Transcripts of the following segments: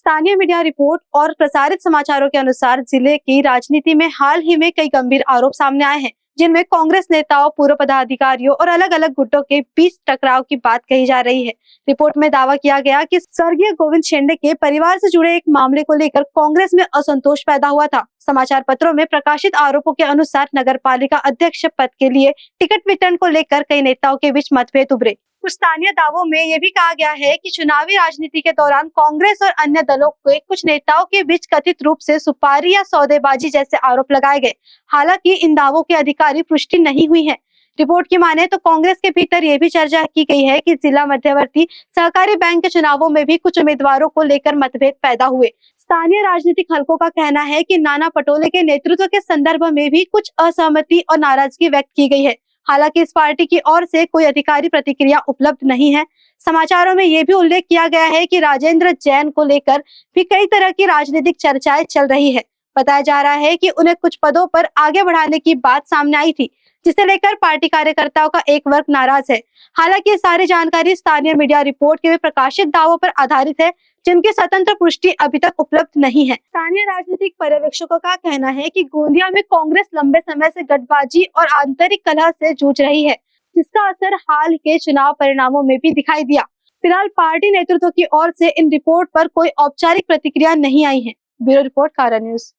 स्थानीय media report और प्रसारित समाचारों के अनुसार जिले की राजनीति में हाल ही में कई गंभीर आरोप सामने आए हैं, जिनमें कांग्रेस नेताओं, पूर्व पदाधिकारियों और अलग अलग गुटों के बीच टकराव की बात कही जा रही है। रिपोर्ट में दावा किया गया कि स्वर्गीय गोविंद शेंडे के परिवार से जुड़े एक मामले को लेकर कांग्रेस में असंतोष पैदा हुआ था। समाचार पत्रों में प्रकाशित आरोपों के अनुसार नगरपालिका अध्यक्ष पद के लिए टिकट वितरण को लेकर कई नेताओं के बीच मतभेद उभरे। कुछ स्थानीय दावों में यह भी कहा गया है कि चुनावी राजनीति के दौरान कांग्रेस और अन्य दलों के कुछ नेताओं के बीच कथित रूप से सुपारी या सौदेबाजी जैसे आरोप लगाए गए। हालांकि इन दावों की आधिकारिक पुष्टि नहीं हुई है। रिपोर्ट की माने तो कांग्रेस के भीतर यह भी चर्चा की गई है कि जिला मध्यवर्ती सहकारी बैंक के चुनावों में भी कुछ उम्मीदवारों को लेकर मतभेद पैदा हुए। स्थानीय राजनीतिक हलकों का कहना है कि नाना पटोले के नेतृत्व के संदर्भ में भी कुछ असहमति और नाराजगी व्यक्त की गई है। हालांकि इस पार्टी की ओर से कोई अधिकारिक प्रतिक्रिया उपलब्ध नहीं है। समाचारों में यह भी उल्लेख किया गया है कि राजेंद्र जैन को लेकर भी कई तरह की राजनीतिक चर्चाएं चल रही है। बताया जा रहा है कि उन्हें कुछ पदों पर आगे बढ़ाने की बात सामने आई थी, जिसे लेकर पार्टी कार्यकर्ताओं का एक वर्ग नाराज है। हालांकि सारी जानकारी स्थानीय मीडिया रिपोर्ट के प्रकाशित दावों पर आधारित है, जिनकी स्वतंत्र पुष्टि अभी तक उपलब्ध नहीं है। स्थानीय राजनीतिक पर्यवेक्षकों का कहना है कि गोंदिया में कांग्रेस लंबे समय से गठबाजी और आंतरिक कलह से जूझ रही है, जिसका असर हाल के चुनाव परिणामों में भी दिखाई दिया। फिलहाल पार्टी नेतृत्व की ओर से इन रिपोर्ट पर कोई औपचारिक प्रतिक्रिया नहीं आई है। ब्यूरो रिपोर्ट, कारा न्यूज।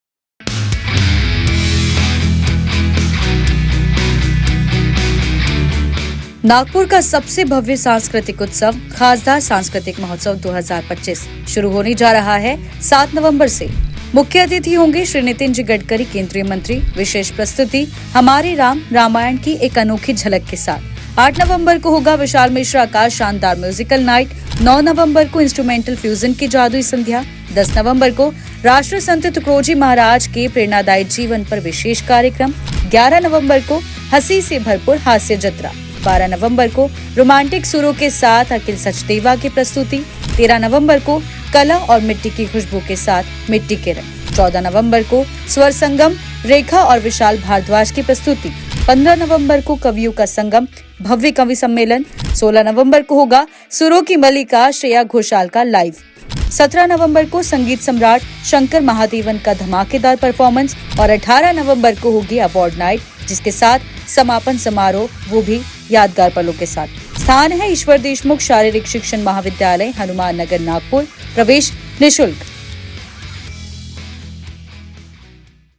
नागपुर का सबसे भव्य सांस्कृतिक उत्सव खासदार सांस्कृतिक महोत्सव 2025 शुरू होने जा रहा है 7 नवंबर से। मुख्य अतिथि होंगे श्री नितिन जी गडकरी, केंद्रीय मंत्री। विशेष प्रस्तुति हमारे रामायण की एक अनोखी झलक के साथ। 8 नवंबर को होगा विशाल मिश्रा का शानदार म्यूजिकल नाइट। 9 नवंबर को इंस्ट्रूमेंटल फ्यूजन की जादुई संध्या। 10 नवंबर को राष्ट्र संत तुकडोजी महाराज के प्रेरणादायी जीवन पर विशेष कार्यक्रम। 11 नवंबर को हंसी से भरपूर हास्य जत्रा। 12 नवंबर को रोमांटिक सुरों के साथ अखिल सचदेवा की प्रस्तुति। 13 नवंबर को कला और मिट्टी की खुशबू के साथ मिट्टी के रंग। 14 नवंबर को स्वर संगम रेखा और विशाल भारद्वाज की प्रस्तुति। 15 नवंबर को कवियों का संगम भव्य कवि सम्मेलन। 16 नवंबर को होगा सुरों की मलिका श्रेया घोषाल का लाइव। 17 नवंबर को संगीत सम्राट शंकर महादेवन का धमाकेदार परफॉर्मेंस और 18 नवंबर को होगी अवार्ड नाइट, जिसके साथ समापन समारोह, वो भी यादगार पलों के साथ। स्थान है ईश्वर देशमुख शारीरिक शिक्षण महाविद्यालय, हनुमान नगर, नागपुर। प्रवेश निःशुल्क।